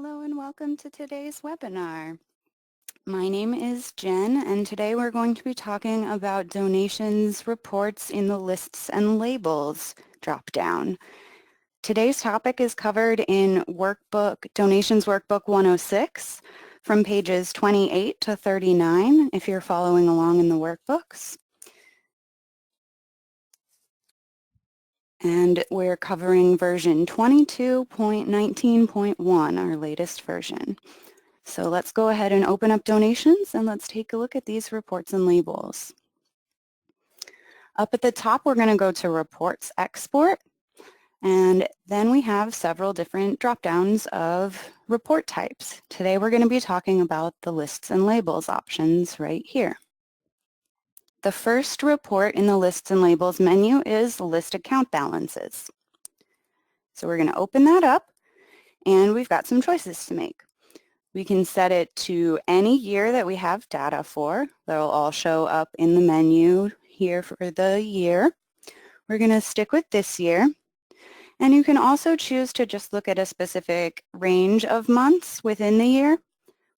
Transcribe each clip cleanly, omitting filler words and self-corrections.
Hello and welcome to today's webinar. My name is Jen and today we're going to be talking about donations reports in the lists and labels dropdown. Today's topic is covered in Donations Workbook 106 from pages 28 to 39 if you're following along in the workbooks. And we're covering version 22.19.1, our latest version. So let's go ahead and open up donations and let's take a look at these reports and labels. Up at the top, we're going to go to Reports Export, and then we have several different drop-downs of report types. Today we're going to be talking about the lists and labels options right here. The first report in the lists and labels menu is list account balances. So we're going to open that up and we've got some choices to make. We can set it to any year that we have data for. They'll all show up in the menu here for the year. We're going to stick with this year. And you can also choose to just look at a specific range of months within the year.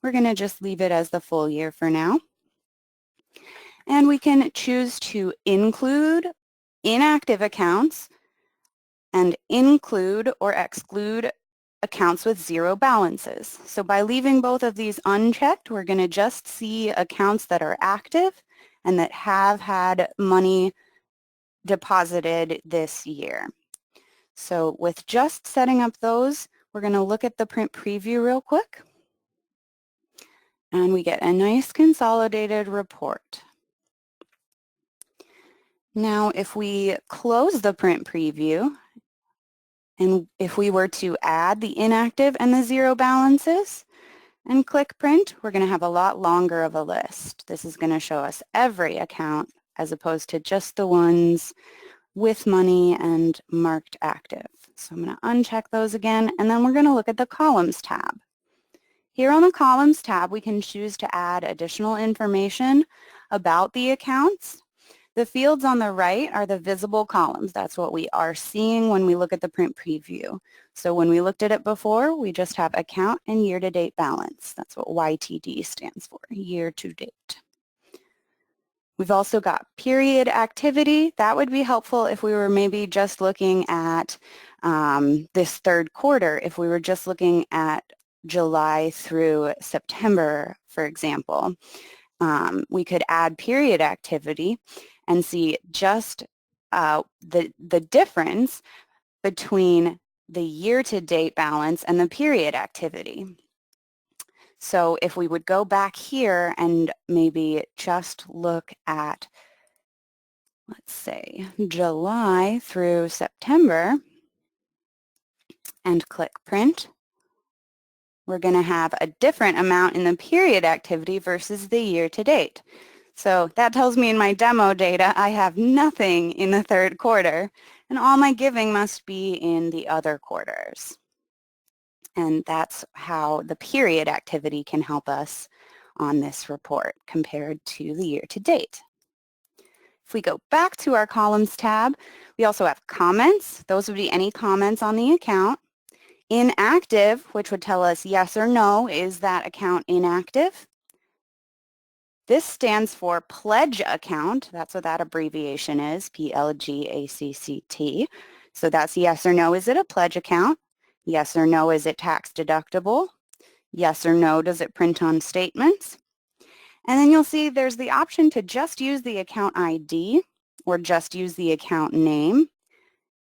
We're going to just leave it as the full year for now. And we can choose to include inactive accounts and include or exclude accounts with zero balances. So by leaving both of these unchecked, we're going to just see accounts that are active and that have had money deposited this year. So with just setting up those, we're going to look at the print preview real quick. And we get a nice consolidated report. Now, if we close the print preview, and if we were to add the inactive and the zero balances and click print, we're going to have a lot longer of a list. This is going to show us every account as opposed to just the ones with money and marked active. So I'm going to uncheck those again, and then we're going to look at the Columns tab. Here on the Columns tab, we can choose to add additional information about the accounts. The fields on the right are the visible columns. That's what we are seeing when we look at the print preview. So when we looked at it before, we just have account and year-to-date balance. That's what YTD stands for, year-to-date. We've also got period activity. That would be helpful if we were maybe just looking at this third quarter, if we were just looking at July through September, for example. We could add period activity and see just the difference between the year-to-date balance and the period activity. So if we would go back here and maybe just look at, let's say, July through September and click print, we're going to have a different amount in the period activity versus the year-to-date. So that tells me in my demo data I have nothing in the third quarter, and all my giving must be in the other quarters. And that's how the period activity can help us on this report compared to the year-to-date. If we go back to our Columns tab, we also have comments. Those would be any comments on the account. Inactive, which would tell us yes or no, is that account inactive? This stands for pledge account. That's what that abbreviation is, PLGACCT. So that's yes or no, is it a pledge account? Yes or no, is it tax deductible? Yes or no, does it print on statements? And then you'll see there's the option to just use the account ID or just use the account name.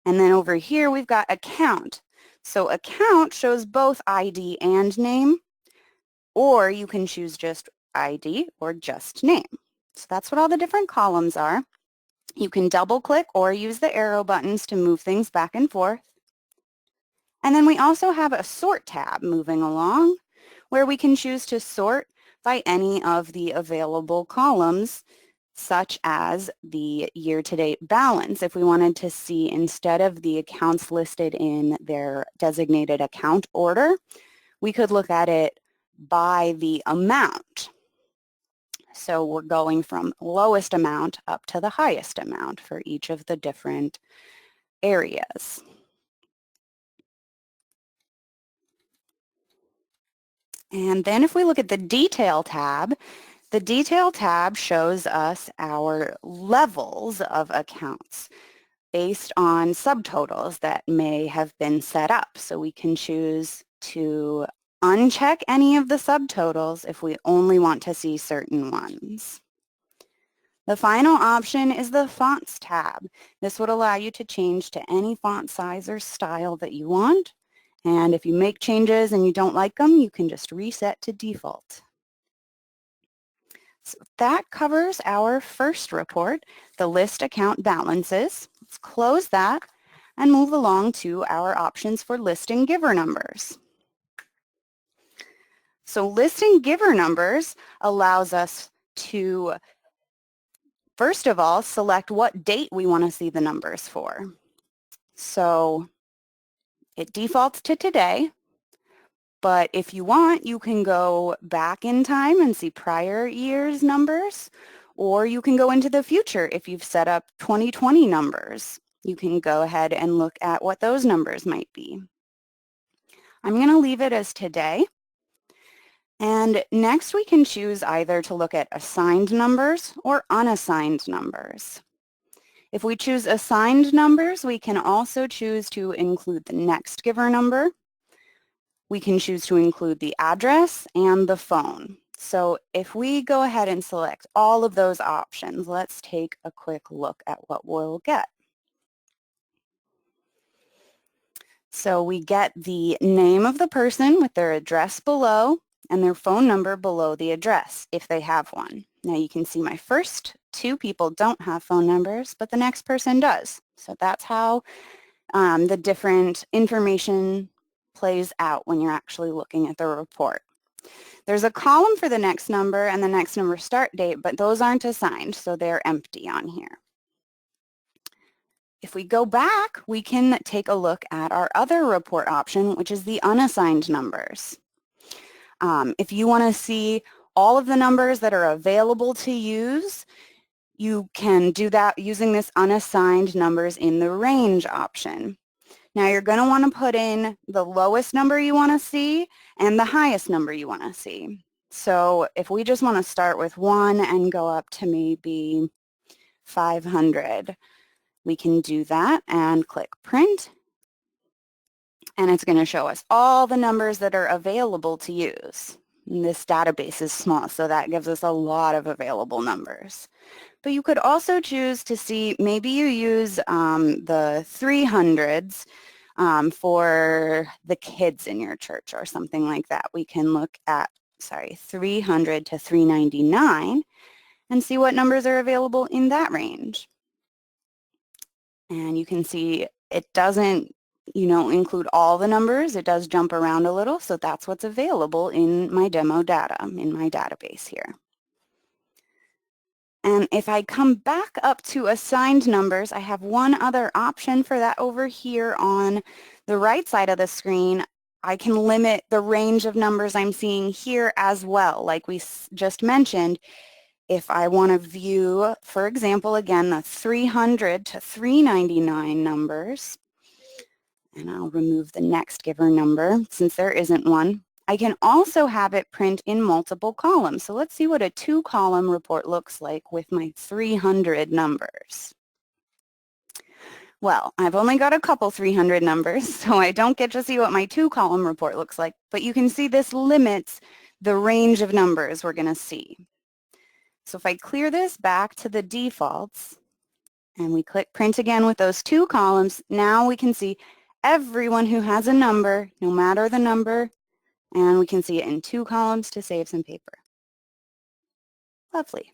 And then over here we've got account. So account shows both ID and name, or you can choose just ID or just name. So that's what all the different columns are. You can double click or use the arrow buttons to move things back and forth. And then we also have a sort tab moving along where we can choose to sort by any of the available columns, such as the year-to-date balance. If we wanted to see, instead of the accounts listed in their designated account order, we could look at it by the amount. So we're going from lowest amount up to the highest amount for each of the different areas. And then if we look at the Detail tab, the Detail tab shows us our levels of accounts based on subtotals that may have been set up. So we can choose to uncheck any of the subtotals if we only want to see certain ones. The final option is the Fonts tab. This would allow you to change to any font size or style that you want. And if you make changes and you don't like them, you can just reset to default. So that covers our first report, the list account balances. Let's close that and move along to our options for listing giver numbers. So listing giver numbers allows us to, first of all, select what date we want to see the numbers for. So it defaults to today, but if you want, you can go back in time and see prior year's numbers, or you can go into the future if you've set up 2020 numbers. You can go ahead and look at what those numbers might be. I'm going to leave it as today. And next we can choose either to look at assigned numbers or unassigned numbers. If we choose assigned numbers, we can also choose to include the next giver number. We can choose to include the address and the phone. So if we go ahead and select all of those options, let's take a quick look at what we'll get. So we get the name of the person with their address below and their phone number below the address if they have one. Now you can see my first two people don't have phone numbers, but the next person does. So that's how the different information plays out when you're actually looking at the report. There's a column for the next number and the next number start date, but those aren't assigned, so they're empty on here. If we go back, we can take a look at our other report option, which is the unassigned numbers. If you want to see all of the numbers that are available to use, you can do that using this unassigned numbers in the range option. Now you're going to want to put in the lowest number you want to see and the highest number you want to see. So if we just want to start with 1 and go up to maybe 500, we can do that and click print. And it's going to show us all the numbers that are available to use. And this database is small, so that gives us a lot of available numbers. But you could also choose to see, maybe you use the 300s for the kids in your church or something like that. We can look at, 300 to 399 and see what numbers are available in that range. And you can see it doesn't, include all the numbers. It does jump around a little, so that's what's available in my demo data, in my database here. And if I come back up to assigned numbers, I have one other option for that over here on the right side of the screen. I can limit the range of numbers I'm seeing here as well. Like we just mentioned, if I want to view, for example, again, the 300 to 399 numbers, and I'll remove the next giver number since there isn't one. I can also have it print in multiple columns. So let's see what a 2-column report looks like with my 300 numbers. Well, I've only got a couple 300 numbers, so I don't get to see what my 2-column report looks like, but you can see this limits the range of numbers we're going to see. So if I clear this back to the defaults and we click print again with those 2 columns, now we can see everyone who has a number, no matter the number, and we can see it in 2 columns to save some paper. Lovely.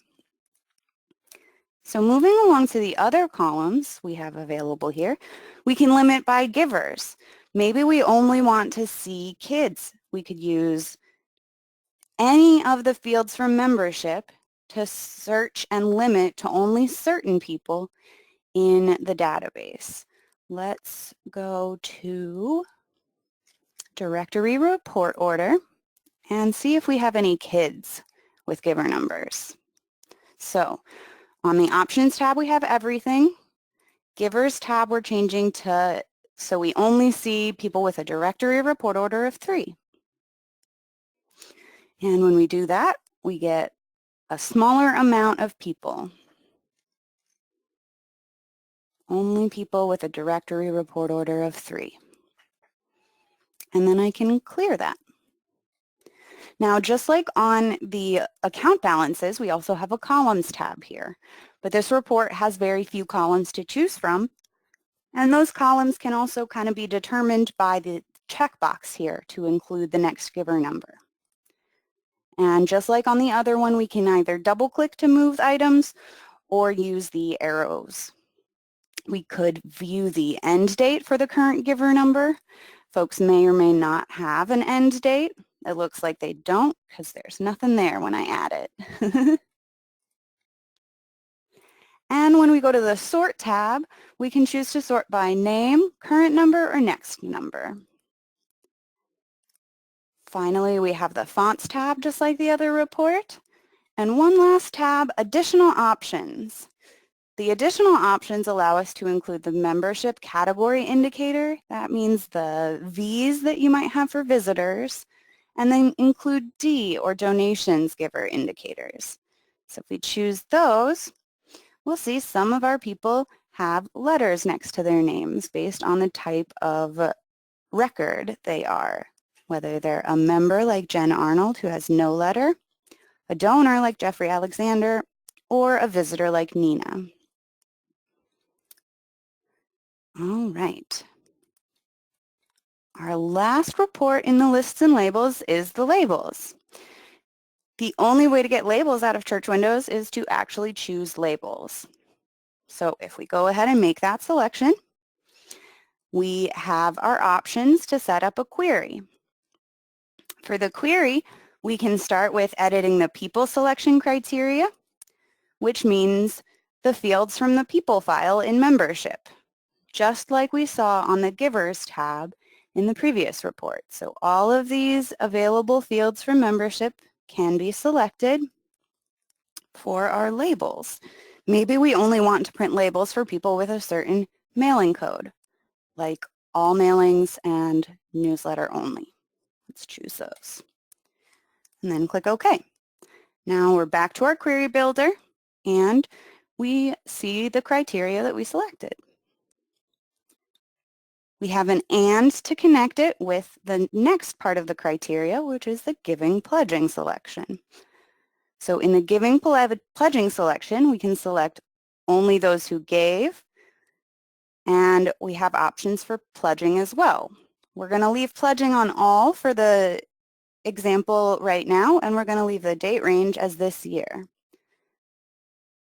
So moving along to the other columns we have available here, we can limit by givers. Maybe we only want to see kids. We could use any of the fields from membership to search and limit to only certain people in the database. Let's go to directory report order and see if we have any kids with giver numbers. So on the options tab we have everything. Givers tab we're changing to so we only see people with a directory report order of 3. And when we do that, we get a smaller amount of people. Only people with a directory report order of 3. And then I can clear that. Now, just like on the account balances, we also have a columns tab here. But this report has very few columns to choose from. And those columns can also kind of be determined by the checkbox here to include the next giver number. And just like on the other one, we can either double-click to move items or use the arrows. We could view the end date for the current giver number. Folks may or may not have an end date. It looks like they don't because there's nothing there when I add it. And when we go to the Sort tab, we can choose to sort by name, current number, or next number. Finally, we have the Fonts tab, just like the other report. And one last tab, Additional Options. The additional options allow us to include the membership category indicator. That means the V's that you might have for visitors, and then include D or donations giver indicators. So if we choose those, we'll see some of our people have letters next to their names based on the type of record they are, whether they're a member like Jen Arnold, who has no letter, a donor like Jeffrey Alexander, or a visitor like Nina. All right. Our last report in the lists and labels is the labels. The only way to get labels out of Church Windows is to actually choose labels. So if we go ahead and make that selection, we have our options to set up a query. For the query, we can start with editing the people selection criteria, which means the fields from the people file in membership, just like we saw on the Givers tab in the previous report. So all of these available fields from membership can be selected for our labels. Maybe we only want to print labels for people with a certain mailing code, like all mailings and newsletter only. Let's choose those. And then click OK. Now we're back to our query builder, and we see the criteria that we selected. We have an AND to connect it with the next part of the criteria, which is the giving pledging selection. So in the giving pledging selection, we can select only those who gave, and we have options for pledging as well. We're going to leave pledging on all for the example right now, and we're going to leave the date range as this year.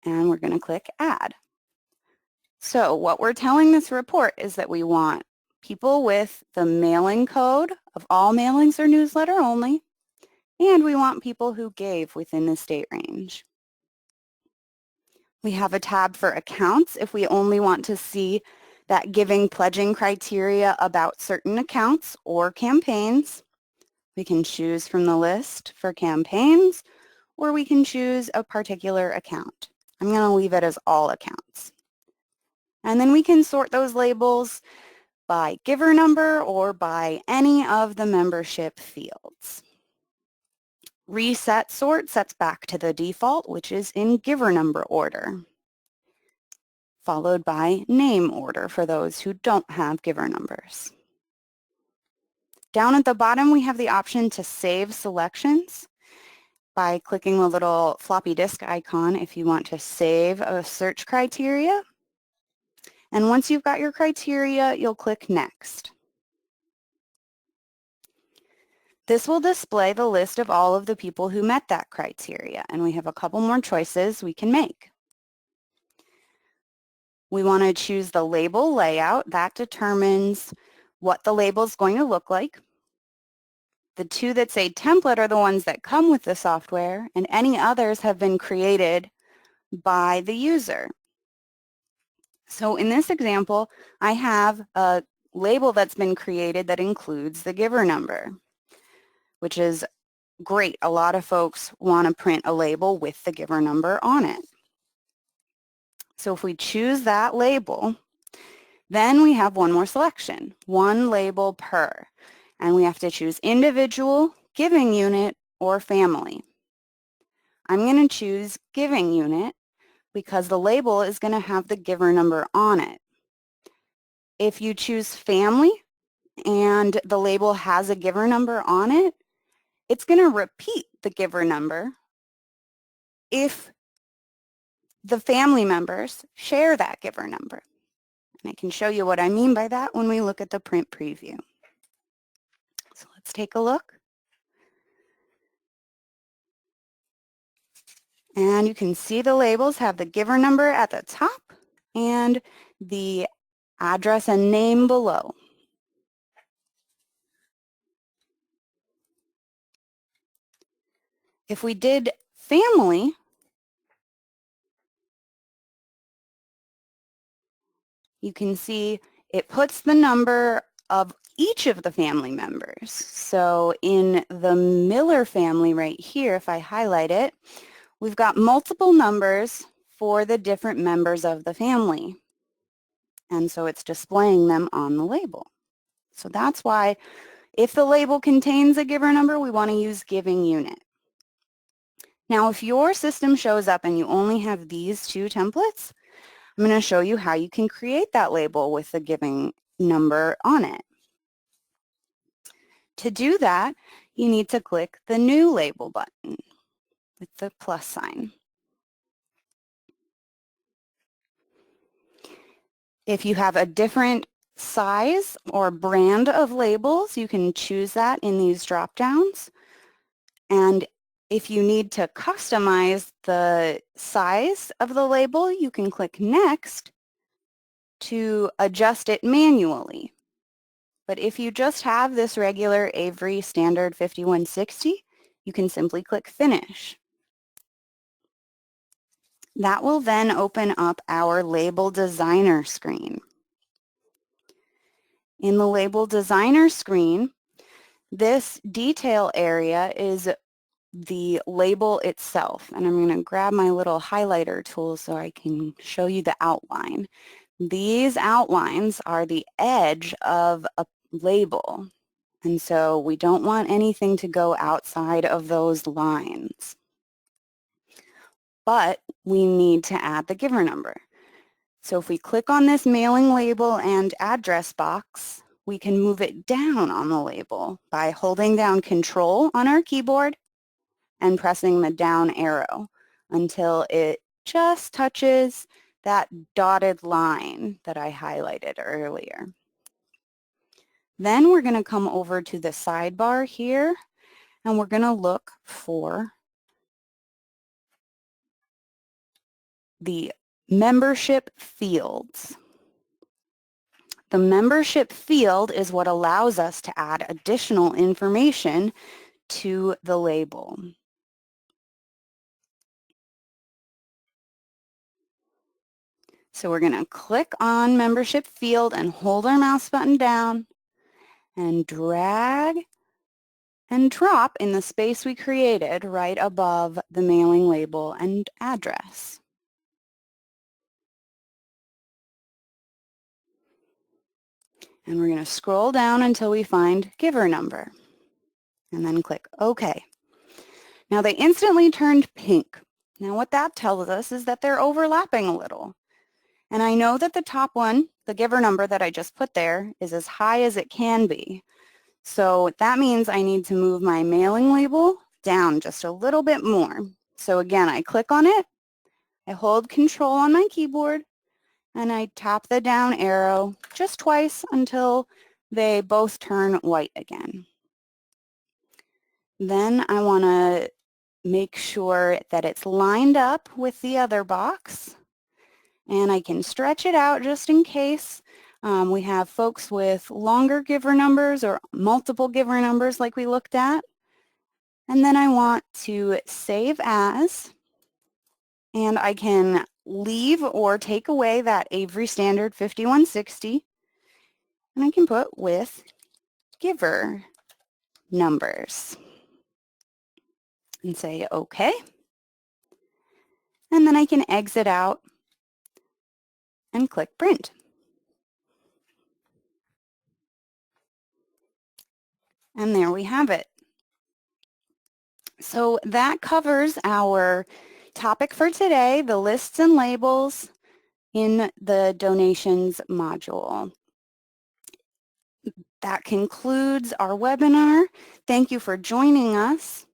And we're going to click Add. So what we're telling this report is that we want people with the mailing code of all mailings or newsletter only, and we want people who gave within this date range. We have a tab for accounts if we only want to see that giving pledging criteria about certain accounts or campaigns. We can choose from the list for campaigns, or we can choose a particular account. I'm going to leave it as all accounts. And then we can sort those labels by giver number or by any of the membership fields. Reset sort sets back to the default, which is in giver number order, followed by name order for those who don't have giver numbers. Down at the bottom, we have the option to save selections by clicking the little floppy disk icon if you want to save a search criteria. And once you've got your criteria, you'll click Next. This will display the list of all of the people who met that criteria, and we have a couple more choices we can make. We want to choose the label layout. That determines what the label is going to look like. The two that say template are the ones that come with the software, and any others have been created by the user. So in this example, I have a label that's been created that includes the giver number, which is great. A lot of folks want to print a label with the giver number on it. So if we choose that label, then we have one more selection, one label per. And we have to choose individual, giving unit, or family. I'm going to choose giving unit because the label is going to have the giver number on it. If you choose family and the label has a giver number on it, it's going to repeat the giver number if the family members share that giver number. And I can show you what I mean by that when we look at the print preview. So let's take a look. And you can see the labels have the giver number at the top and the address and name below. If we did family, you can see it puts the number of each of the family members. So in the Miller family right here, if I highlight it, we've got multiple numbers for the different members of the family. And so it's displaying them on the label. So that's why if the label contains a giver number, we want to use giving unit. Now, if your system shows up and you only have these two templates, I'm going to show you how you can create that label with the giving number on it. To do that, you need to click the New Label button with the plus sign. If you have a different size or brand of labels, you can choose that in these drop-downs. And if you need to customize the size of the label, you can click Next to adjust it manually. But if you just have this regular Avery Standard 5160, you can simply click Finish. That will then open up our Label Designer screen. In the Label Designer screen, this detail area is the label itself. And I'm going to grab my little highlighter tool so I can show you the outline. These outlines are the edge of a label. And so we don't want anything to go outside of those lines. But we need to add the giver number. So if we click on this mailing label and address box, we can move it down on the label by holding down Control on our keyboard and pressing the down arrow until it just touches that dotted line that I highlighted earlier. Then we're going to come over to the sidebar here and we're going to look for the membership fields. The membership field is what allows us to add additional information to the label. So we're going to click on membership field and hold our mouse button down and drag and drop in the space we created right above the mailing label and address. And we're going to scroll down until we find giver number and then click OK. Now they instantly turned pink. Now what that tells us is that they're overlapping a little. And I know that the top one, the giver number that I just put there, is as high as it can be. So that means I need to move my mailing label down just a little bit more. So again, I click on it, I hold Control on my keyboard, and I tap the down arrow just twice until they both turn white again. Then I want to make sure that it's lined up with the other box. And I can stretch it out just in case we have folks with longer giver numbers or multiple giver numbers like we looked at. And then I want to save as, and I can leave or take away that Avery Standard 5160, and I can put with giver numbers and say OK. And then I can exit out and click Print. And there we have it. So that covers our topic for today, the lists and labels in the donations module. That concludes our webinar. Thank you for joining us.